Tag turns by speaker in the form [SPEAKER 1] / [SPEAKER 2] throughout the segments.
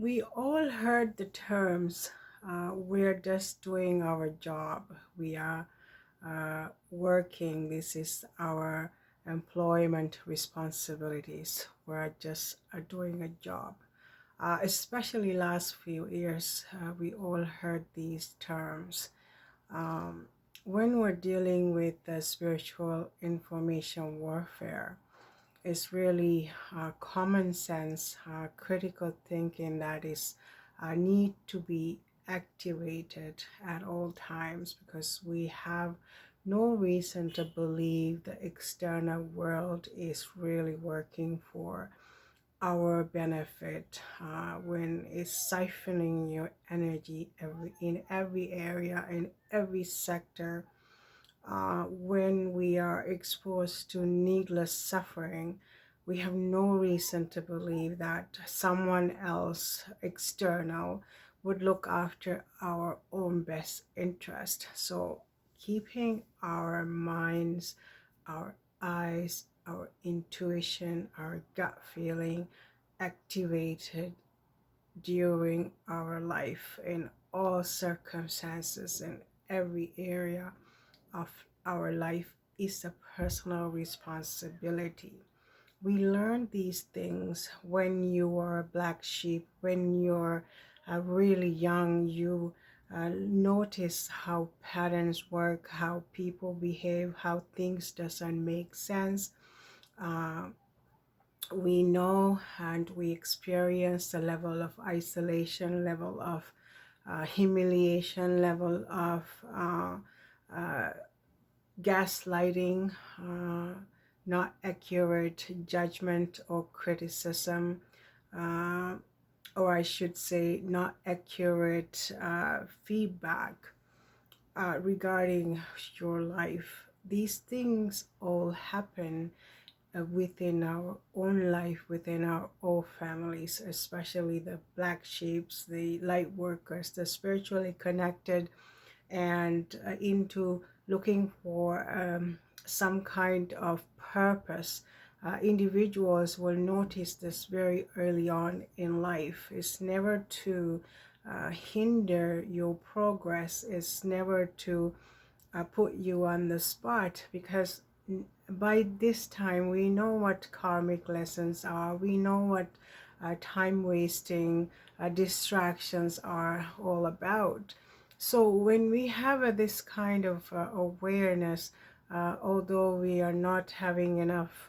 [SPEAKER 1] We all heard the terms, we're just doing our job. We are working. This is our employment responsibilities. We're just doing a job. Especially last few years, we all heard these terms. Um, when we're dealing with spiritual information warfare, it's really common sense, critical thinking that is need to be activated at all times, because we have no reason to believe the external world is really working for our benefit when it's siphoning your energy in every area, in every sector. When we are exposed to needless suffering, we have no reason to believe that someone else external would look after our own best interest. So keeping our minds, our eyes, our intuition, our gut feeling activated during our life in all circumstances, in every area of our life, is a personal responsibility. We learn these things when you are a black sheep, when you're really young. You notice how patterns work, how people behave, how things doesn't make sense. uh, we know and we experience the level of isolation, level of humiliation, level of uh, gaslighting, not accurate judgment or criticism, uh, or I should say, not accurate feedback regarding your life. These things all happen within our own life, within our own families, especially the black sheeps, the light workers, the spiritually connected, and into looking for some kind of purpose. Individuals will notice this very early on in life. It's never to hinder your progress, it's never to put you on the spot, because by this time we know what karmic lessons are, we know what time wasting distractions are all about. So when we have this kind of awareness, although we are not having enough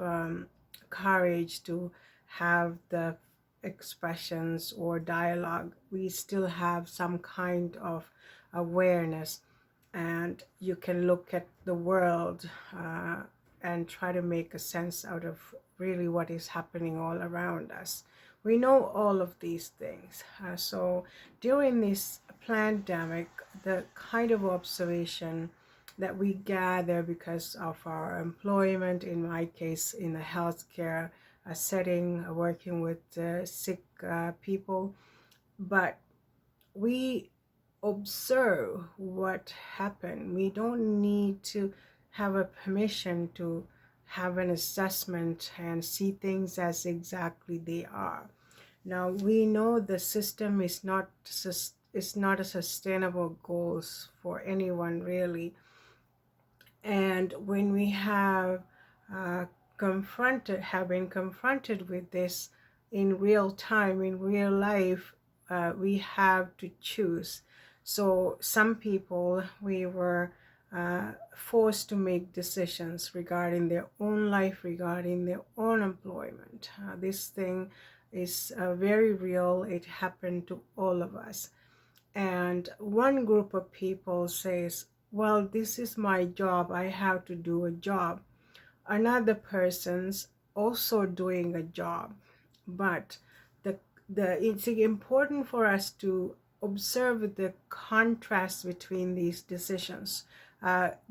[SPEAKER 1] courage to have the expressions or dialogue, we still have some kind of awareness, and you can look at the world and try to make a sense out of really what is happening all around us. We know all of these things. So during this pandemic, the kind of observation that we gather because of our employment, in my case in a healthcare setting, working with sick people, but we observe what happened. We don't need to have a permission to have an assessment and see things as exactly they are. Now we know the system is not a sustainable goals for anyone really. And when we have been confronted with this in real time, in real life, we have to choose. So some people, we were forced to make decisions regarding their own life, regarding their own employment. This thing is very real. It happened to all of us. And one group of people says, well, this is my job, I have to do a job. Another person's also doing a job, but it's important for us to observe the contrast between these decisions.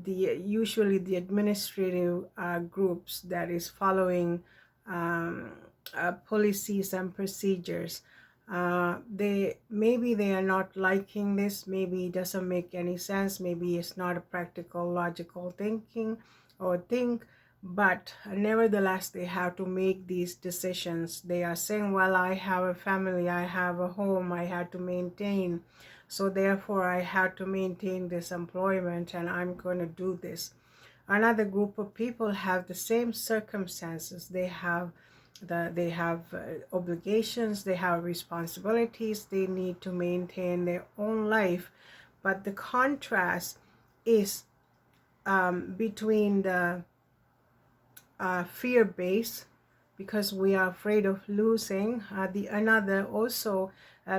[SPEAKER 1] Usually the administrative groups that is following policies and procedures, they are not liking this. Maybe it doesn't make any sense. Maybe it's not a practical, logical thinking or think. but nevertheless they have to make these decisions. They are saying, well, I have a family, I have a home, I have to maintain, so therefore I have to maintain this employment and I'm going to do this. Another group of people have the same circumstances. They have obligations, they have responsibilities, they need to maintain their own life. But the contrast is between the fear base, because we are afraid of losing. The another also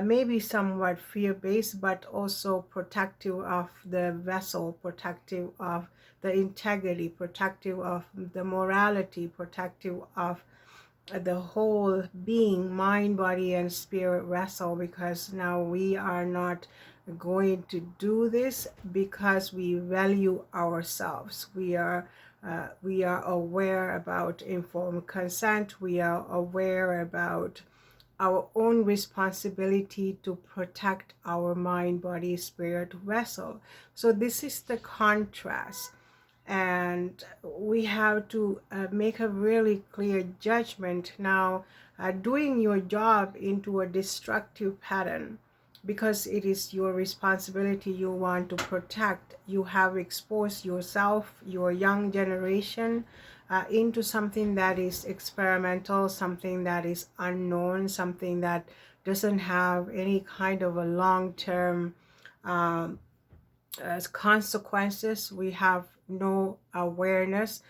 [SPEAKER 1] maybe somewhat fear based, but also protective of the vessel, protective of the integrity, protective of the morality, protective of the whole being, mind, body, and spirit vessel, because now we are not going to do this because we value ourselves. We are aware about informed consent. We are aware about our own responsibility to protect our mind, body, spirit vessel. So this is the contrast, and we have to make a really clear judgment now. Doing your job into a destructive pattern because it is your responsibility, you want to protect, you have exposed yourself, your young generation, into something that is experimental, something that is unknown, something that doesn't have any kind of a long-term as consequences. We have no awareness.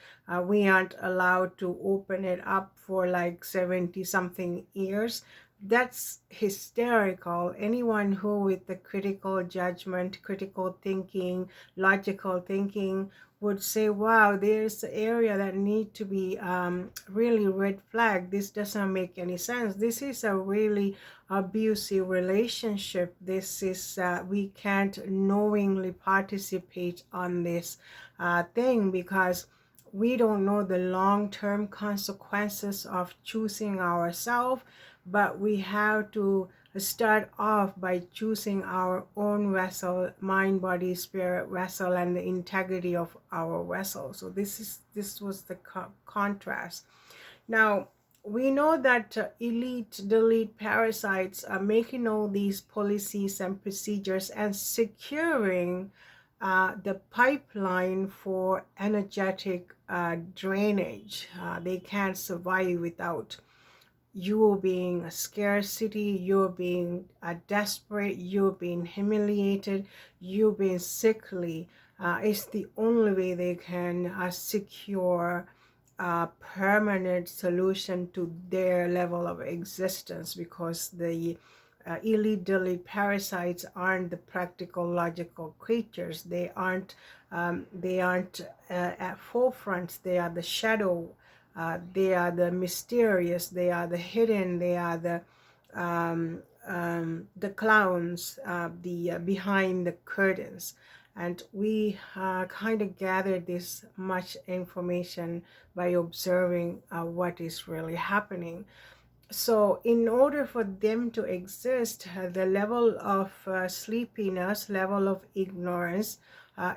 [SPEAKER 1] We aren't allowed to open it up for like 70 something years. That's hysterical. Anyone who with the critical judgment, critical thinking, logical thinking would say, wow, there's an area that need to be really red flag. This doesn't make any sense. This is a really abusive relationship. This is we can't knowingly participate on this thing, because we don't know the long-term consequences of choosing ourselves. But we have to start off by choosing our own vessel, mind, body, spirit vessel, and the integrity of our vessel. So this was the contrast. Now, we know that elite delete parasites are making all these policies and procedures and securing the pipeline for energetic drainage. They can't survive without you being a scarcity, you being desperate, you being humiliated, you being sickly. It's the only way they can secure a permanent solution to their level of existence, because the elite delete parasites aren't the practical logical creatures. They aren't at forefront. They are the shadow. They are the mysterious. They are the hidden. They are the clowns, the behind the curtains. And we kind of gather this much information by observing what is really happening. So in order for them to exist, the level of sleepiness, level of ignorance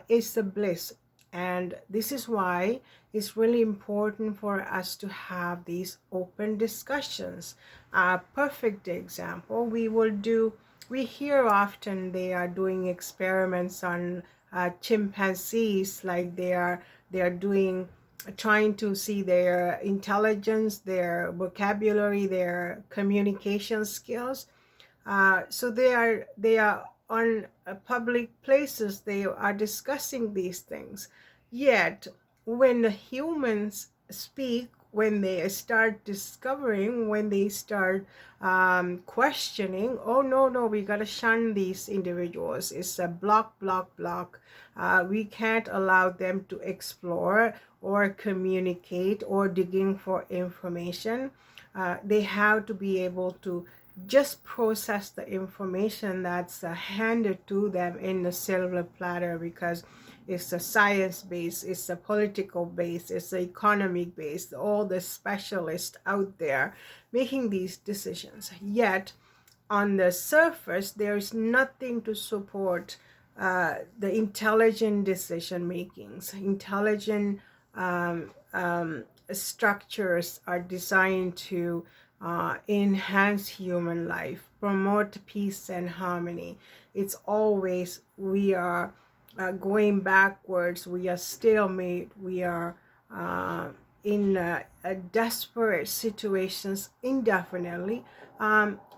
[SPEAKER 1] is the bliss. And this is why it's really important for us to have these open discussions. A perfect example, we hear often they are doing experiments on chimpanzees, like they are doing, trying to see their intelligence, their vocabulary, their communication skills. So they are on public places. They are discussing these things. Yet, when the humans speak, when they start discovering, when they start questioning, oh no, we gotta shun these individuals. It's a block. We can't allow them to explore or communicate or digging for information. They have to be able to just process the information that's handed to them in a silver platter, because it's a science base, it's a political base, it's the economic base, all the specialists out there making these decisions. Yet on the surface there's nothing to support the intelligent decision makings, intelligent structures are designed to enhance human life, promote peace and harmony. It's always we are going backwards, we are stalemate, we are uh, in desperate situations indefinitely.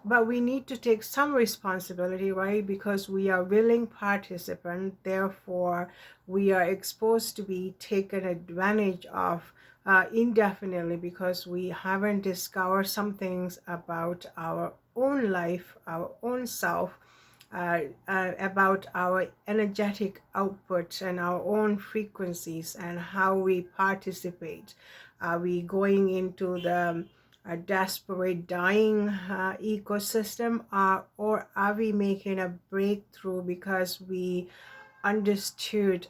[SPEAKER 1] But we need to take some responsibility, right? Because we are willing participant, therefore we are exposed to be taken advantage of indefinitely, because we haven't discovered some things about our own life, our own self, about our energetic output and our own frequencies and how we participate. Are we going into the desperate dying ecosystem, or are we making a breakthrough because understood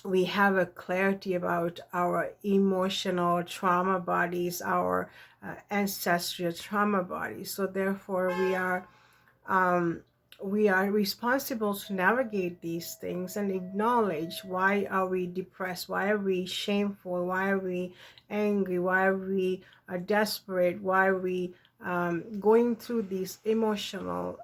[SPEAKER 1] we have a clarity about our emotional trauma bodies, our ancestral trauma bodies? So therefore um, we are responsible to navigate these things and acknowledge why are we depressed, why are we shameful, why are we angry, why are we desperate, why are we going through these emotional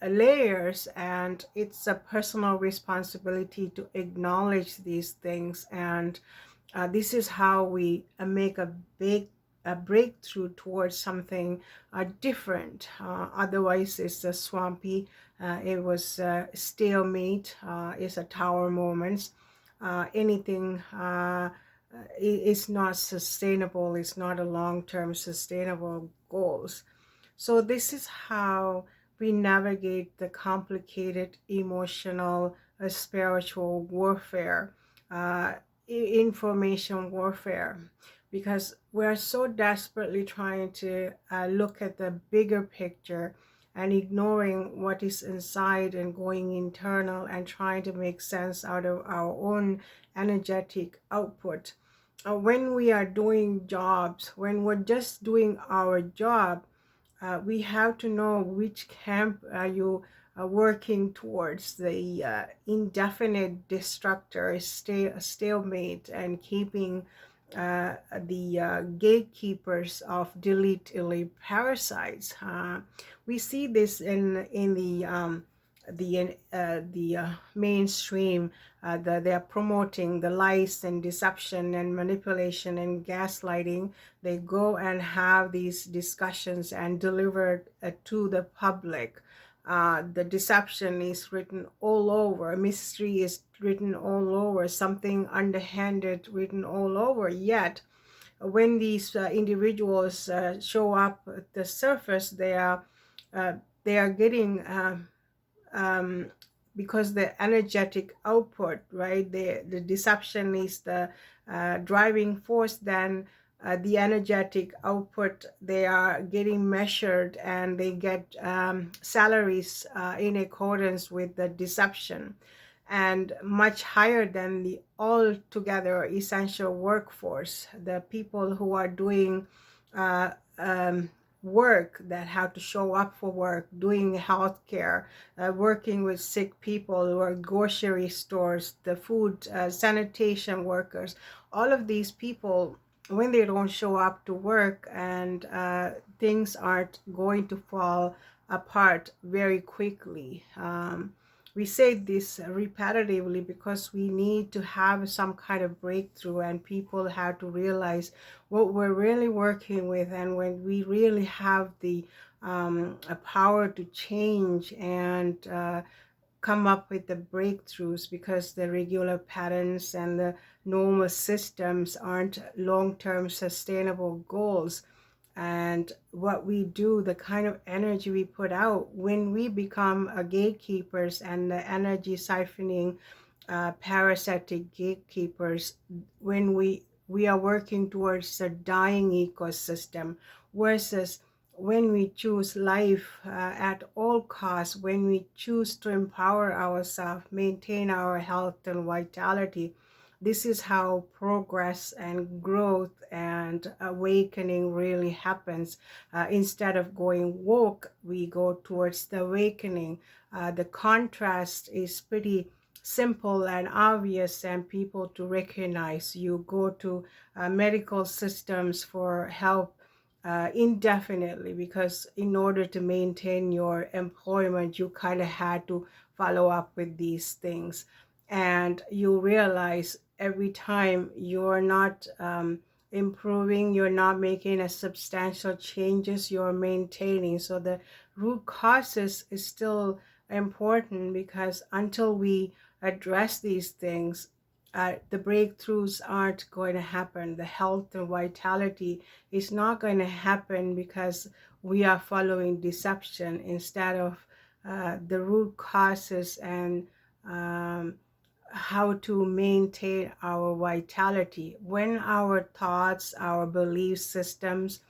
[SPEAKER 1] layers. And it's a personal responsibility to acknowledge these things, and this is how we make a breakthrough towards something different. Otherwise it's a swampy, it was stalemate, it's a tower moments. Anything is not sustainable, it's not a long-term sustainable goals. So this is how we navigate the complicated emotional, spiritual warfare, information warfare, because we're so desperately trying to look at the bigger picture and ignoring what is inside and going internal and trying to make sense out of our own energetic output. When we are doing jobs, when we're just doing our job, we have to know which camp are you working towards, the indefinite destructor, stalemate, and keeping the gatekeepers of delete parasites. We see this in the mainstream. They are promoting the lies and deception and manipulation and gaslighting. They go and have these discussions and deliver to the public. The deception is written all over, mystery is written all over, something underhanded written all over. Yet when these individuals show up at the surface, they are getting um, because the energetic output, right? The deception is the driving force. Then the energetic output, they are getting measured and they get salaries in accordance with the deception, and much higher than the altogether essential workforce, the people who are doing uh, um, work, that have to show up for work, doing healthcare, working with sick people, who are grocery stores, the food sanitation workers. All of these people, when they don't show up to work, and things aren't going to fall apart very quickly. We say this repetitively because we need to have some kind of breakthrough, and people have to realize what we're really working with, and when we really have the a power to change and come up with the breakthroughs, because the regular patterns and the normal systems aren't long-term sustainable goals. And what we do, the kind of energy we put out, when we become a gatekeepers and the energy siphoning parasitic gatekeepers, when we are working towards a dying ecosystem, versus when we choose life at all costs, when we choose to empower ourselves, maintain our health and vitality. This is how progress and growth and awakening really happens. Instead of going woke, we go towards the awakening. The contrast is pretty simple and obvious and people to recognize. You go to medical systems for help indefinitely, because in order to maintain your employment you kind of had to follow up with these things, and you realize every time you're not improving, you're not making a substantial changes, you're maintaining. So the root causes is still important, because until we address these things, the breakthroughs aren't going to happen. The health and vitality is not going to happen, because we are following deception instead of the root causes and how to maintain our vitality. When our thoughts, our belief systems,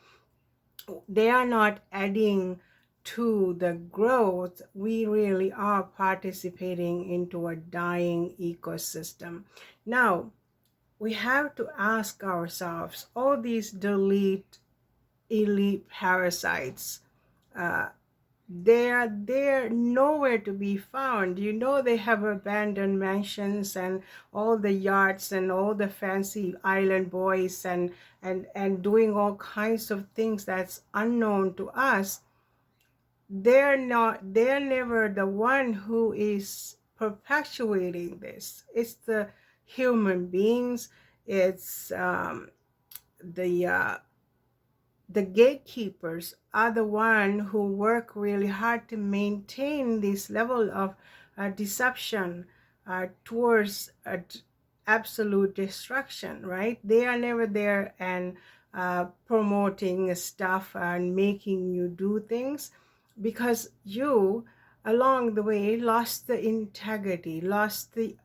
[SPEAKER 1] they are not adding to the growth, we really are participating into a dying ecosystem. Now, we have to ask ourselves, all these delete elite parasites, uh, they're nowhere to be found. You know, they have abandoned mansions and all the yachts and all the fancy island boys and doing all kinds of things that's unknown to us. They're never the one who is perpetuating this. It's the human beings. It's the gatekeepers are the one who work really hard to maintain this level of deception towards absolute destruction, right? They are never there and promoting stuff and making you do things, because you along the way lost the integrity, lost the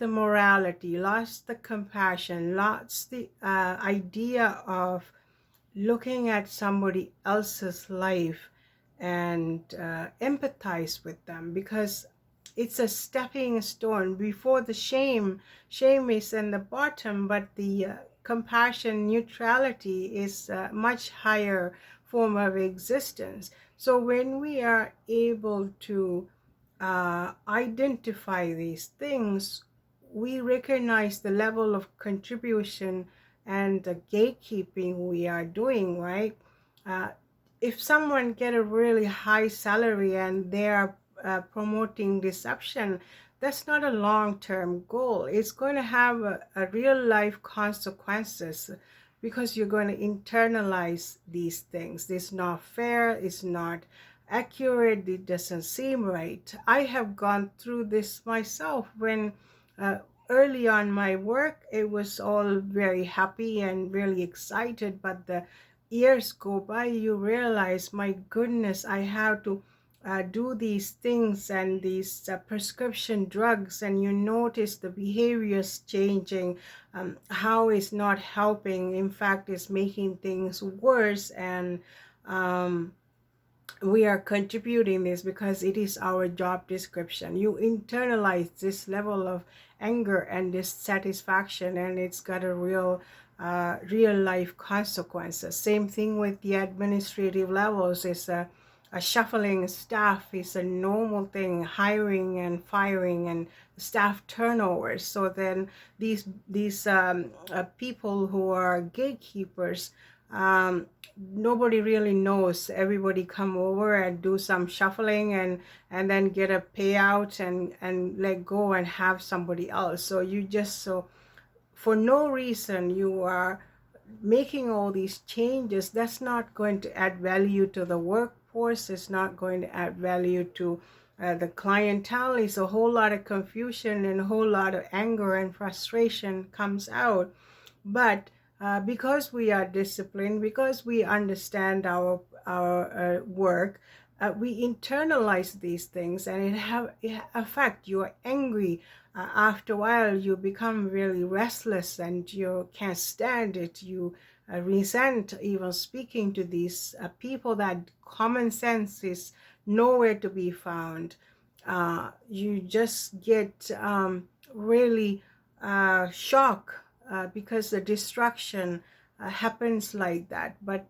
[SPEAKER 1] morality, lost the compassion, lost the idea of looking at somebody else's life and empathize with them, because it's a stepping stone. Before the shame is in the bottom, but the compassion, neutrality is a much higher form of existence. So when we are able to identify these things, we recognize the level of contribution and the gatekeeping we are doing, right? Uh, if someone get a really high salary and they are promoting deception, that's not a long-term goal. It's going to have a real life consequences, because you're going to internalize these things. It's not fair, it's not accurate, it doesn't seem right. I have gone through this myself. When uh, early on my work, it was all very happy and really excited, but the years go by, you realize, my goodness, I have to do these things and these prescription drugs, and you notice the behaviors changing, how it's not helping, in fact it's making things worse. And we are contributing this because it is our job description. You internalize this level of anger and dissatisfaction, and it's got a real life consequences. Same thing with the administrative levels. It's a shuffling staff is a normal thing, hiring and firing and staff turnovers. So then these people who are gatekeepers, nobody really knows. Everybody come over and do some shuffling and then get a payout and let go and have somebody else. So you just, so for no reason you are making all these changes. That's not going to add value to the workforce. It's not going to add value to the clientele. It's a whole lot of confusion and a whole lot of anger and frustration comes out. But because we are disciplined, because we understand our work, we internalize these things, and it affect. You are angry. After a while, you become really restless, and you can't stand it. You resent even speaking to these people. That common sense is nowhere to be found. You just get really shocked because the destruction happens like that. But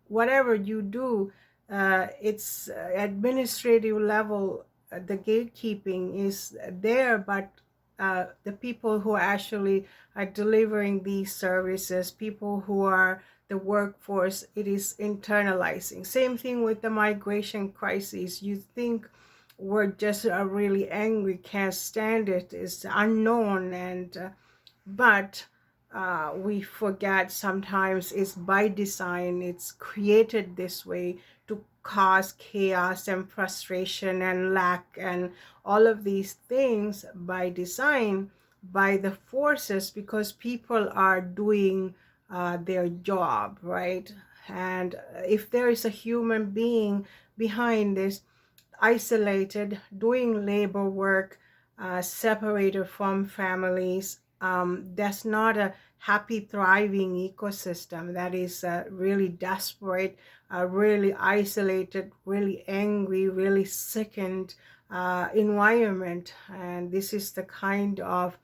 [SPEAKER 1] whatever you do, it's administrative level the gatekeeping is there, but the people who actually are delivering these services, people who are the workforce, it is internalizing. Same thing with the migration crisis. You think we're just really angry, can't stand it, it's unknown, and but we forget sometimes it's by design, it's created this way to cause chaos and frustration and lack and all of these things by design, by the forces, because people are doing their job, right? And if there is a human being behind this, isolated, doing labor work, separated from families, that's not a happy, thriving ecosystem. That is really desperate, really isolated, really angry, really sickened environment. And this is the kind of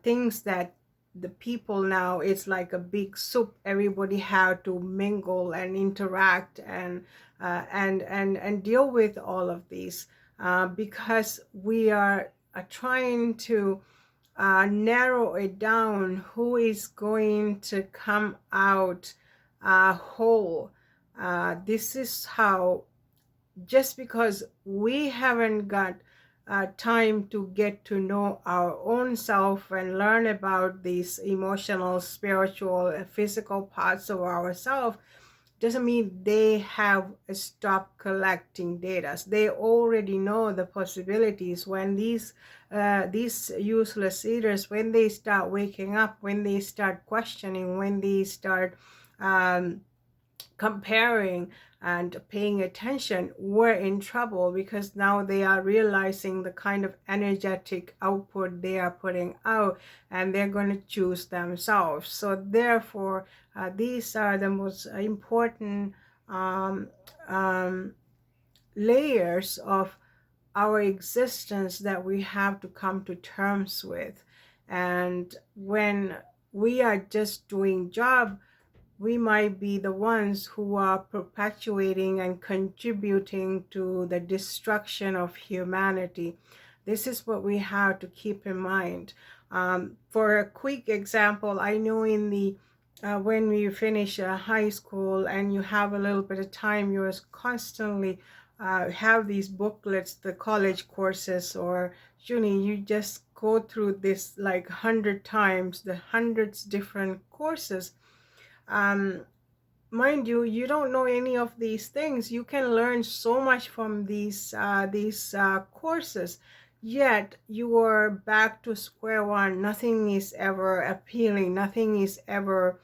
[SPEAKER 1] things that the people now, it's like a big soup. Everybody have to mingle and interact and and deal with all of these because we are trying to narrow it down who is going to come out whole. This is how, just because we haven't got time to get to know our own self and learn about these emotional, spiritual, and physical parts of ourselves, doesn't mean they have stopped collecting data. They already know the possibilities. When these useless eaters, when they start waking up, when they start questioning, when they start comparing and paying attention, we're in trouble, because now they are realizing the kind of energetic output they are putting out, and they're going to choose themselves. So therefore, these are the most important um, um, layers of our existence that we have to come to terms with. And when we are just doing job, we might be the ones who are perpetuating and contributing to the destruction of humanity. This is what we have to keep in mind. For a quick example, I know in the when you finish high school and you have a little bit of time, you're constantly have these booklets, the college courses, or uni. You just go through this like 100 times, the hundreds different courses. um, Mind you, you don't know any of these things. You can learn so much from these courses, yet you are back to square one. Nothing is ever appealing. Nothing is ever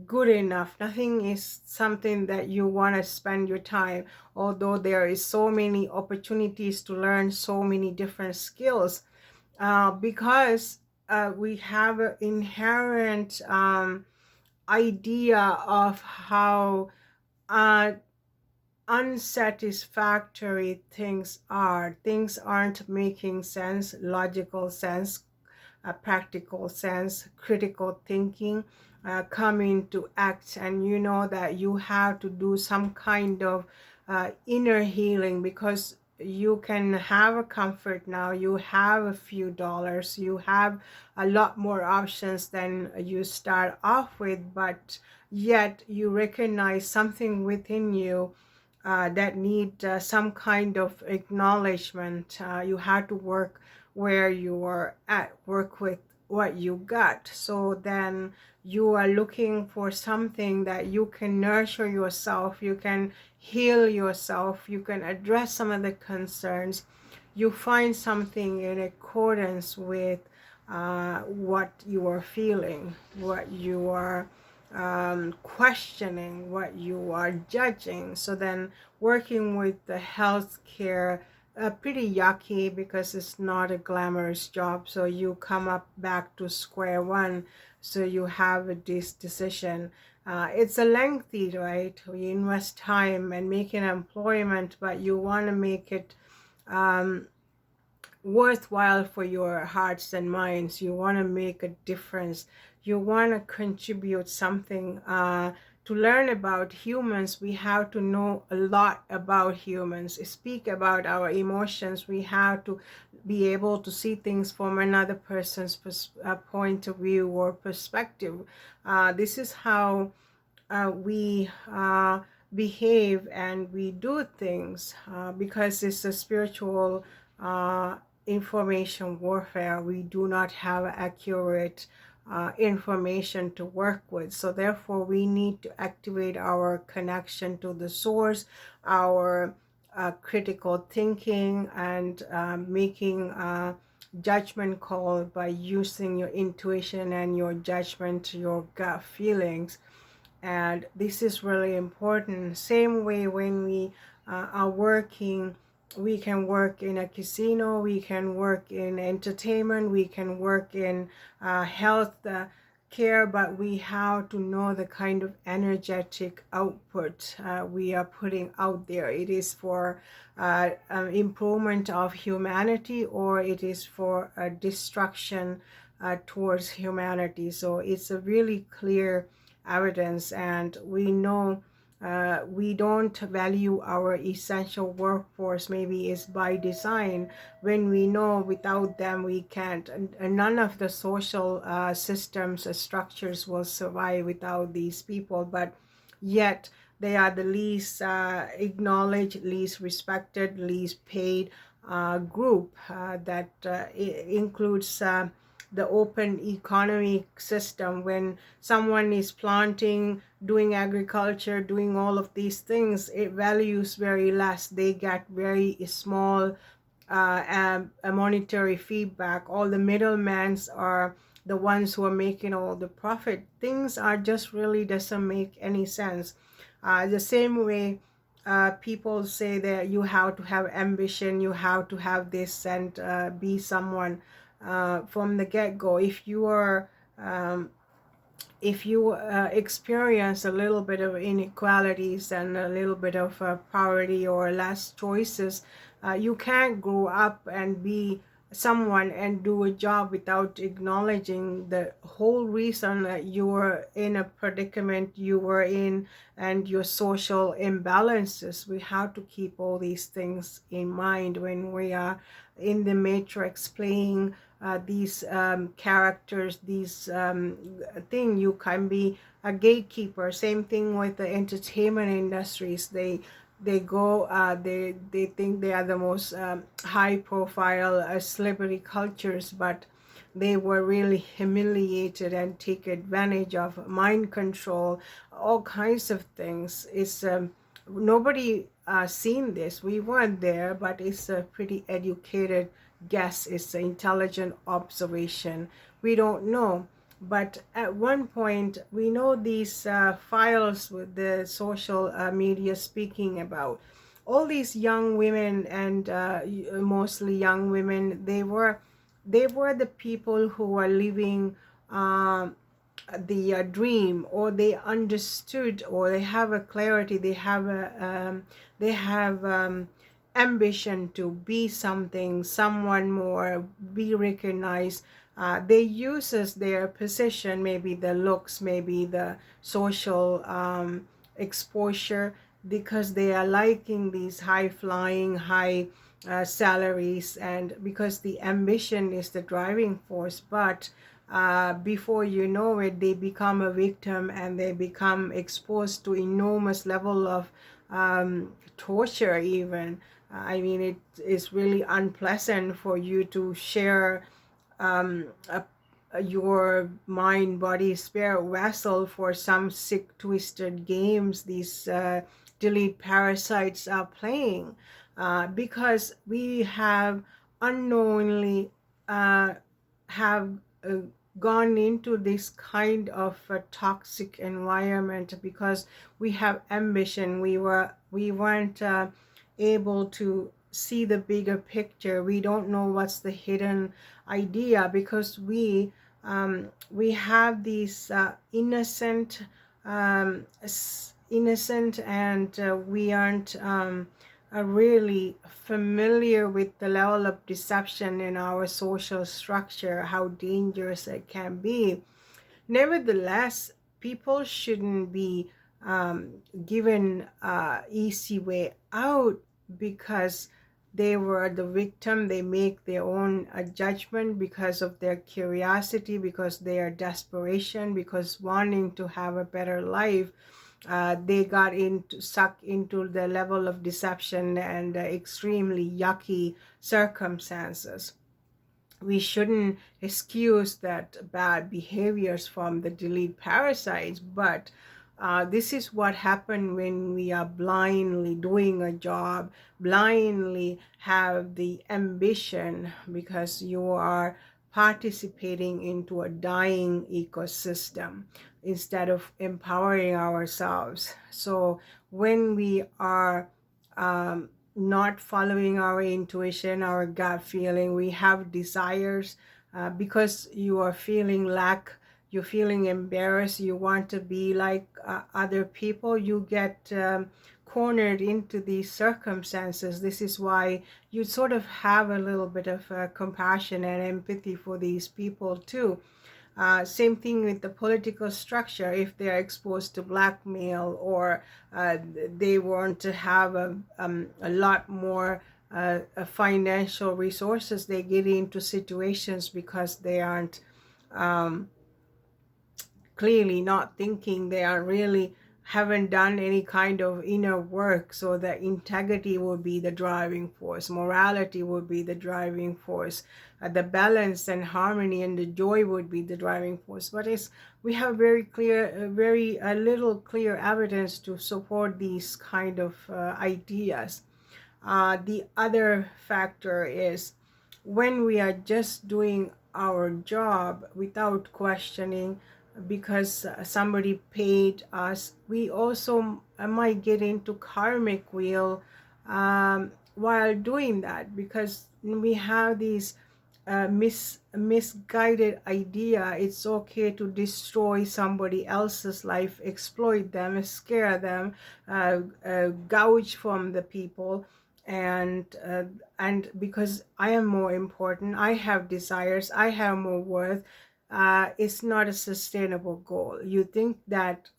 [SPEAKER 1] good enough. Nothing is something that you want to spend your time. Although there is so many opportunities to learn so many different skills, because we have an inherent idea of how uh, unsatisfactory things are. Things aren't making sense, logical sense, practical sense, critical thinking come into act, and you know that you have to do some kind of inner healing, because you can have a comfort now, you have a few dollars, you have a lot more options than you start off with, but yet you recognize something within you that need some kind of acknowledgement. You have to work where you are at, work with what you got. So then you are looking for something that you can nurture yourself, you can heal yourself, you can address some of the concerns. You find something in accordance with what you are feeling, what you are questioning, what you are judging. So then working with the healthcare, pretty yucky, because it's not a glamorous job. So you come up back to square one. So you have this decision. It's a lengthy, right? We invest time and make an employment, but you want to make it worthwhile for your hearts and minds. You want to make a difference. You want to contribute something to learn about humans, we have to know a lot about humans, speak about our emotions. We have to be able to see things from another person's point of view or perspective. This is how we behave and we do things, because it's a spiritual uh, information warfare. We do not have accurate information to work with, so therefore we need to activate our connection to the source, our critical thinking, and making judgment call by using your intuition and your judgment, your gut feelings. And this is really important. Same way when we are working, we can work in a casino, we can work in entertainment, we can work in health care, but we have to know the kind of energetic output we are putting out there. It is for improvement of humanity, or it is for destruction towards humanity. So it's a really clear evidence, and we know we don't value our essential workforce. Maybe it's by design, when we know without them we can't, and none of the social systems structures will survive without these people. But yet they are the least acknowledged, least respected, least paid group that includes the open economic system. When someone is planting, doing agriculture, doing all of these things, it values very less. They get very small a monetary feedback. All the middlemen are the ones who are making all the profit. Things are just really doesn't make any sense. The same way people say that you have to have ambition, you have to have this, and be someone from the get-go. If you experience a little bit of inequalities and a little bit of poverty or less choices, you can't grow up and be someone and do a job without acknowledging the whole reason that you were in a predicament you were in, and your social imbalances. We have to keep all these things in mind when we are in the matrix playing these characters, these thing. You can be a gatekeeper. Same thing with the entertainment industries. They go they think they are the most high profile celebrity cultures, but they were really humiliated and take advantage of mind control, all kinds of things. It's nobody seen this. We weren't there, but it's a pretty educated guess. It's an intelligent observation. We don't know, but at one point we know these files with the social media speaking about all these young women, and mostly young women. They were the people who were living the dream, or they understood, or they have a clarity, they have ambition to be something, someone more, be recognized. They uses their position, maybe the looks, maybe the social exposure, because they are liking these high flying, high salaries, and because the ambition is the driving force. But before you know it, they become a victim, and they become exposed to enormous level of torture even. I mean, it is really unpleasant for you to share your mind, body, spirit vessel for some sick, twisted games these delete parasites are playing, because we have unknowingly have gone into this kind of a toxic environment, because we have ambition. We weren't able to see the bigger picture. We don't know what's the hidden idea, because we have these innocent, and we aren't really familiar with the level of deception in our social structure, how dangerous it can be. Nevertheless, people shouldn't be given easy way out because they were the victim. They make their own judgment because of their curiosity, because their desperation, because wanting to have a better life. They got into sucked into the level of deception and extremely yucky circumstances. We shouldn't excuse that bad behaviors from the delete parasites, but this is what happened when we are blindly doing a job, blindly have the ambition because you are participating into a dying ecosystem instead of empowering ourselves. So when we are not following our intuition, our gut feeling, we have desires because you are feeling lack, you're feeling embarrassed, you want to be like other people, you get cornered into these circumstances. This is why you sort of have a little bit of compassion and empathy for these people too. Same thing with the political structure. If they're exposed to blackmail or they want to have a lot more financial resources, they get into situations because they aren't um, clearly not thinking, they are really haven't done any kind of inner work. So the integrity will be the driving force, morality would be the driving force, the balance and harmony and the joy would be the driving force. But it's, we have very clear very little clear evidence to support these kind of ideas. The other factor is when we are just doing our job without questioning because somebody paid us, we also might get into karmic wheel while doing that, because we have these misguided idea it's okay to destroy somebody else's life, exploit them, scare them, gouge from the people, and because I am more important, I have desires, I have more worth. It's not a sustainable goal. You think that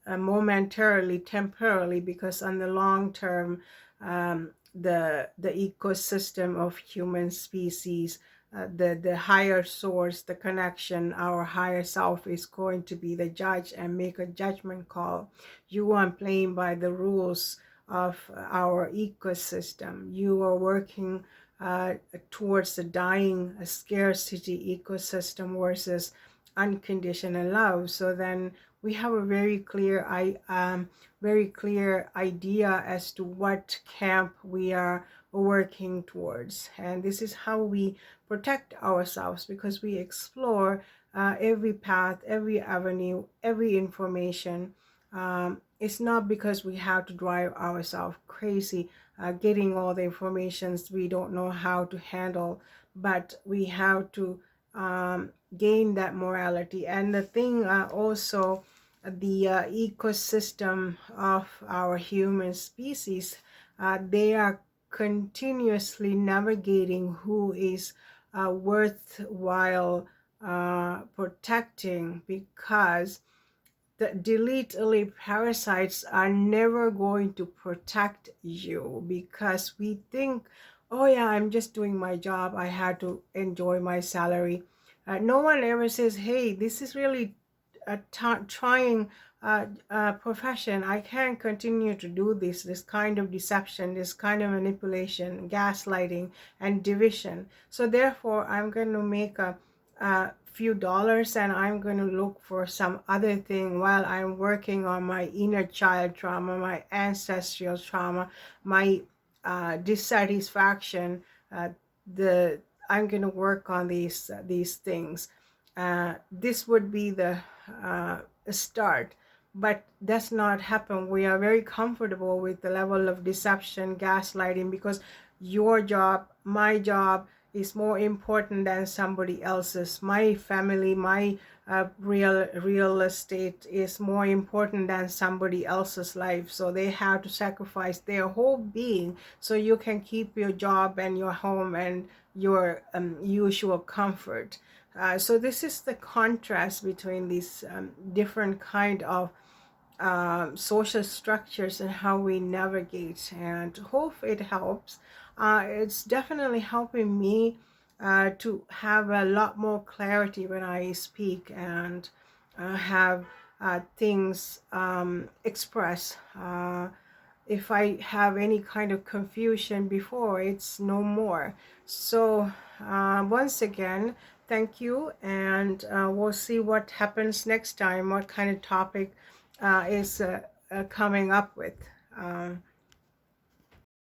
[SPEAKER 1] momentarily, temporarily, because on the long term, the ecosystem of human species, the higher source, the connection, our higher self is going to be the judge and make a judgment call. You aren't playing by the rules of our ecosystem. You are working towards the dying scarcity ecosystem versus unconditional love. So then we have a very clear idea as to what camp we are working towards, and this is how we protect ourselves, because we explore every path, every avenue, every information. It's not because we have to drive ourselves crazy getting all the informations we don't know how to handle, but we have to gain that morality. And the thing also, the ecosystem of our human species, they are continuously navigating who is worthwhile protecting, because the delete elite parasites are never going to protect you, because we think, oh yeah, I'm just doing my job, I had to enjoy my salary. No one ever says, hey, this is really a trying profession. I can't continue to do this kind of deception, this kind of manipulation, gaslighting, and division. So therefore, I'm going to make a few dollars and I'm going to look for some other thing while I'm working on my inner child trauma, my ancestral trauma, my dissatisfaction. Uh, the I'm going to work on these things. This would be the start, but that's not happen. We are very comfortable with the level of deception, gaslighting, because your job, my job, is more important than somebody else's. My family, my real estate is more important than somebody else's life. So they have to sacrifice their whole being so you can keep your job and your home and your usual comfort. So this is the contrast between these different kind of social structures and how we navigate, and hope it helps. It's definitely helping me to have a lot more clarity when I speak and have things expressed. If I have any kind of confusion before, it's no more. So once again, thank you, and we'll see what happens next time, what kind of topic is coming up with.